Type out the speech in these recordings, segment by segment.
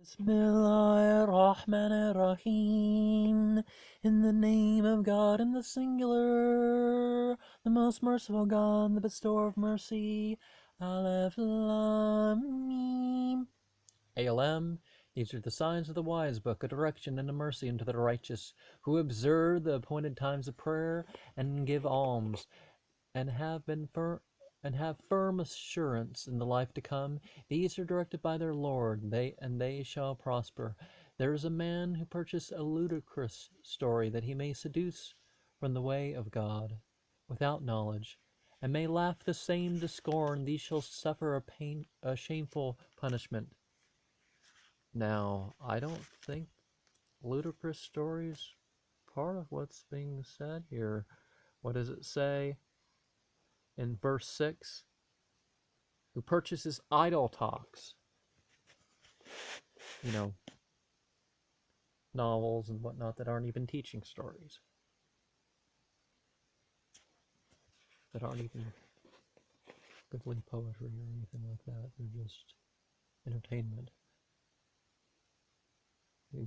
Bismillahirrahmanirrahim. In the name of God, in the singular, the most merciful God, the bestower of mercy. Aleph Lam Mim. ALM. These are the signs of the wise book, a direction and a mercy unto the righteous, who observe the appointed times of prayer and give alms, and have firm assurance in the life to come. These are directed by their Lord, they shall prosper. There is a man who purchased a ludicrous story that he may seduce from the way of God without knowledge, and may laugh the same to scorn. These shall suffer a shameful punishment. Now, I don't think ludicrous stories part of what's being said here. What does it say in verse 6? Who purchases idle talks, novels and whatnot that aren't even teaching stories, that aren't even goodly poetry or anything like that. They're just entertainment. A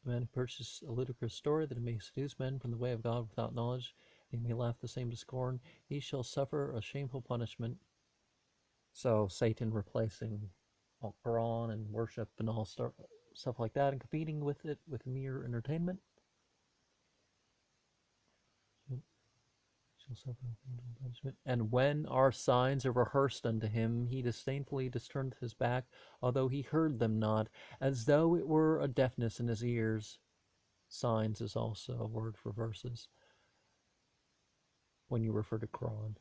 man who purchases a ludicrous story that it may seduce men from the way of God without knowledge, and he may laugh the same to scorn, he shall suffer a shameful punishment. So Satan replacing Alcoran and worship and all stuff like that, and competing with it with mere entertainment. Shall suffer a punishment. And when our signs are rehearsed unto him, he disdainfully turneth his back, although he heard them not, as though it were a deafness in his ears. Signs is also a word for verses when you refer to Quran.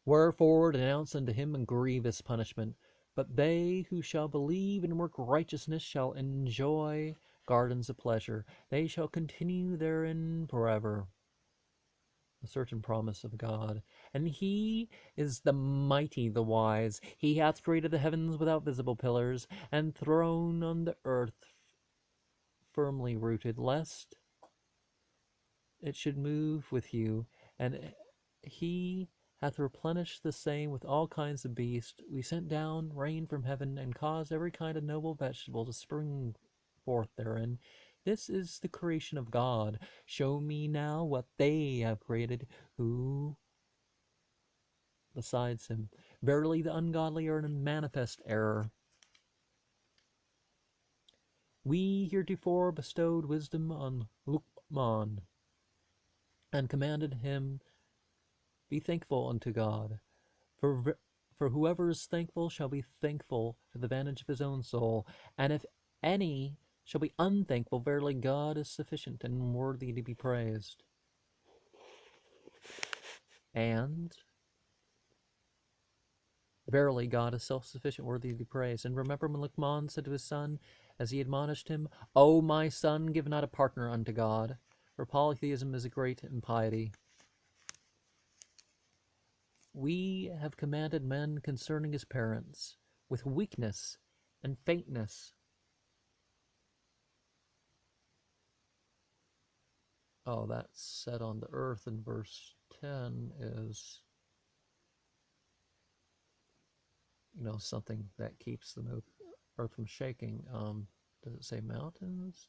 Wherefore denounce unto him a grievous punishment. But they who shall believe and work righteousness shall enjoy gardens of pleasure. They shall continue therein forever. A certain promise of God. And he is the mighty, the wise. He hath created the heavens without visible pillars, and thrown on the earth firmly rooted, lest it should move with you. And he hath replenished the same with all kinds of beasts. We sent down rain from heaven, and caused every kind of noble vegetable to spring forth therein. This is the creation of God. Show me now what they have created, who besides him. Verily the ungodly are in manifest error. We heretofore bestowed wisdom on Luqman, and commanded him, be thankful unto God. For whoever is thankful shall be thankful to the advantage of his own soul. And if any shall be unthankful, verily God is sufficient and worthy to be praised. And verily God is self-sufficient, worthy to be praised. And remember when Luqman said to his son, as he admonished him, O my son, give not a partner unto God, for polytheism is a great impiety. We have commanded men concerning his parents, with weakness and faintness. Oh, that's said on the earth in verse 10 is, something that keeps the earth from shaking. Does it say mountains?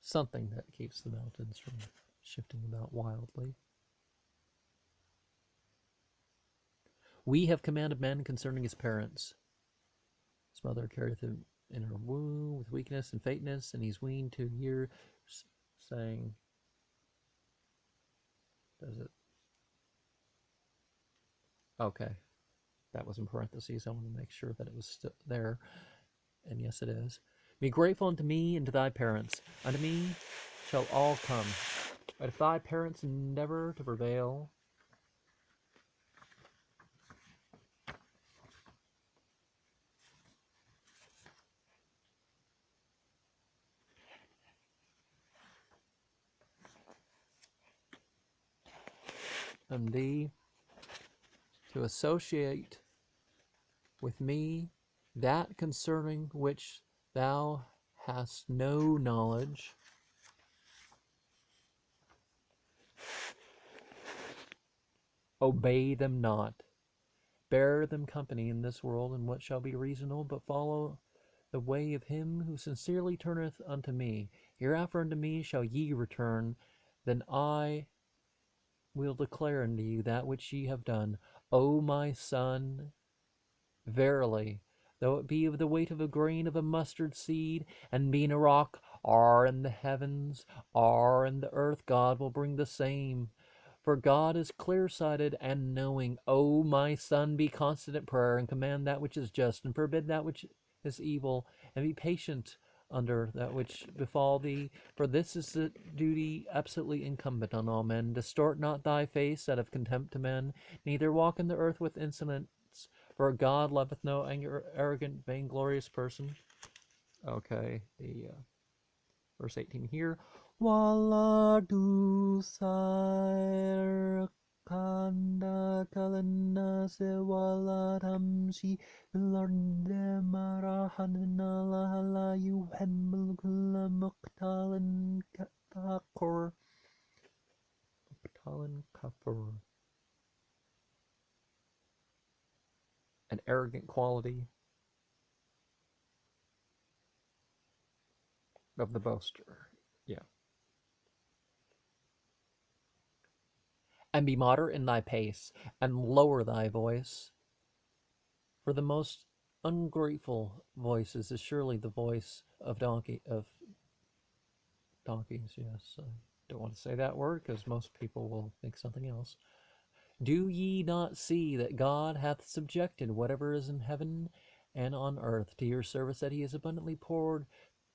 Something that keeps the mountains from shifting about wildly. We have commanded men concerning his parents. His mother carrieth him in her womb with weakness and faintness, and he's weaned 2 years, saying, does it? Okay, that was in parentheses. I want to make sure that it was still there, and yes, it is. Be grateful unto me and to thy parents. Unto me shall all come. But if thy parents endeavor to prevail, and thee to associate with me that concerning which thou hast no knowledge, Obey them not. Bear them company in this world, and what shall be reasonable, but follow the way of him who sincerely turneth unto me. Hereafter unto me shall ye return, then I will declare unto you that which ye have done. O my son, verily, though it be of the weight of a grain of a mustard seed, and being a rock, are in the heavens, are in the earth, God will bring the same. For God is clear-sighted and knowing. O my son, be constant at prayer, and command that which is just, and forbid that which is evil, and be patient under that which befall thee. For this is the duty absolutely incumbent on all men. Distort not thy face out of contempt to men, neither walk in the earth with insolence. For God loveth no arrogant, vainglorious person. Okay, the verse 18 here. Wala dusar kanda kalana se wala tamshi bilarde marahan Allah la yuhibbul kulla muqtalan kafur. Muqtalan kafur. An arrogant quality of the boaster. Yeah. And be moderate in thy pace, and lower thy voice. For the most ungrateful voices is surely the voice of donkeys. Yes, I don't want to say that word because most people will think something else. Do ye not see that God hath subjected whatever is in heaven and on earth to your service, that he has abundantly poured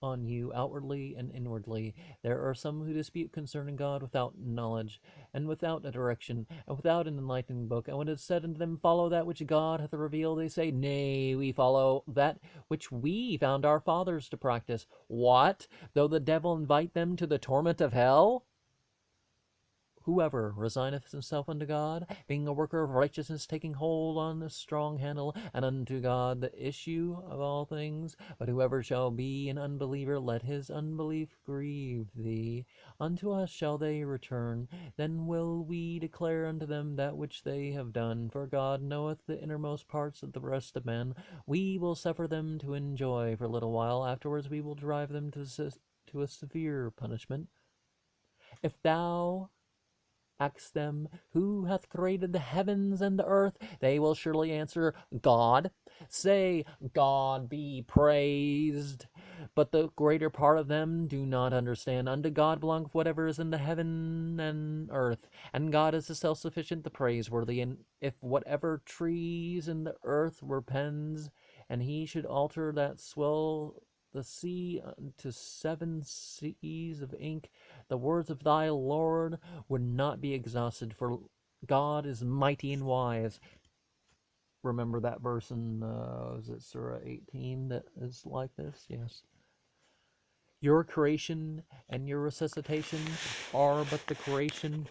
on you outwardly and inwardly? There are some who dispute concerning God without knowledge, and without a direction, and without an enlightening book. And when it is said unto them, Follow that which God hath revealed, they say, Nay, we follow that which we found our fathers to practice. What? Though the devil invite them to the torment of hell? Whoever resigneth himself unto God, being a worker of righteousness, taking hold on the strong handle, and unto God the issue of all things. But whoever shall be an unbeliever, let his unbelief grieve thee. Unto us shall they return. Then will we declare unto them that which they have done. For God knoweth the innermost parts of the breast of men. We will suffer them to enjoy for a little while. Afterwards we will drive them to a severe punishment. If thou ask them, Who hath created the heavens and the earth? They will surely answer, God. Say, God be praised. But the greater part of them do not understand. Unto God belongeth whatever is in the heaven and earth, and God is the self-sufficient, the praiseworthy. And if whatever trees in the earth were pens, and he should alter that swell the sea to 7 seas of ink, the words of thy Lord would not be exhausted, for God is mighty and wise. Remember that verse in, is it Surah 18 that is like this? Yes. Your creation and your resuscitation are but the creation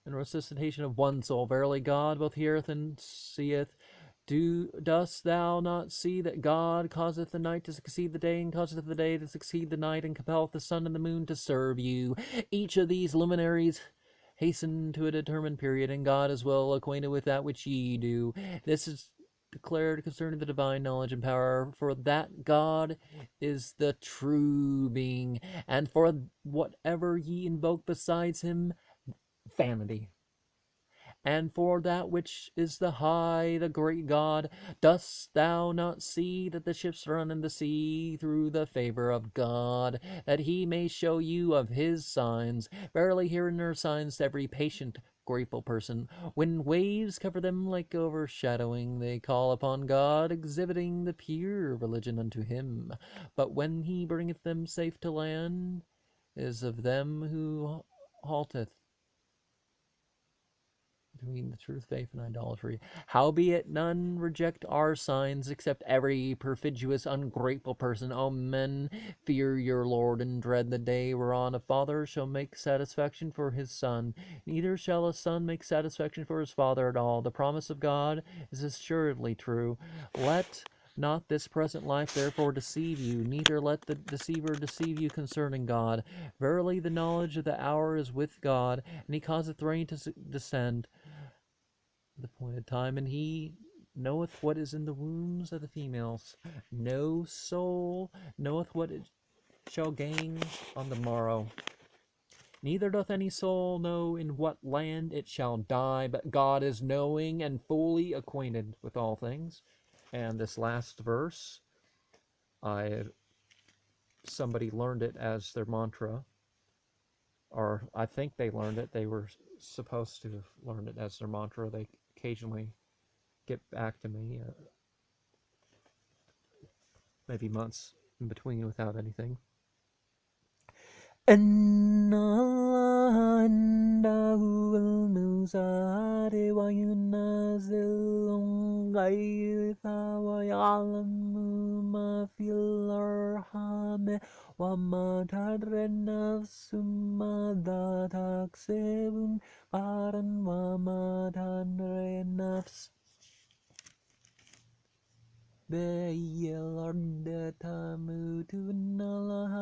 and resuscitation of one soul. Verily God both heareth and seeth. Dost thou not see that God causeth the night to succeed the day, and causeth the day to succeed the night, and compelleth the sun and the moon to serve you? Each of these luminaries hasten to a determined period, and God is well acquainted with that which ye do. This is declared concerning the divine knowledge and power, for that God is the true being, and for whatever ye invoke besides him, vanity. And for that which is the high, the great God, dost thou not see that the ships run in the sea through the favor of God, that he may show you of his signs? Verily herein are signs to every patient, grateful person. When waves cover them like overshadowing, they call upon God, exhibiting the pure religion unto him. But when he bringeth them safe to land, is of them who halteth between the truth, faith, and idolatry. Howbeit none reject our signs, except every perfidious, ungrateful person. O men, fear your Lord, and dread the day whereon a father shall make satisfaction for his son, neither shall a son make satisfaction for his father at all. The promise of God is assuredly true. Let not this present life therefore deceive you, neither let the deceiver deceive you concerning God. Verily the knowledge of the hour is with God, and he causeth rain to descend the appointed time, and he knoweth what is in the wombs of the females. No soul knoweth what it shall gain on the morrow. Neither doth any soul know in what land it shall die, but God is knowing and fully acquainted with all things. And this last verse, somebody learned it as their mantra, or I think they learned it. They were supposed to have learned it as their mantra. They occasionally get back to me, maybe months in between without anything. إن الله عنده المزار وينزل الغيث ويعلم ما في الأرحام وما تدري النفس ماذا تكسب غدا وما تدري النفس بأي الأرض تموت إن الله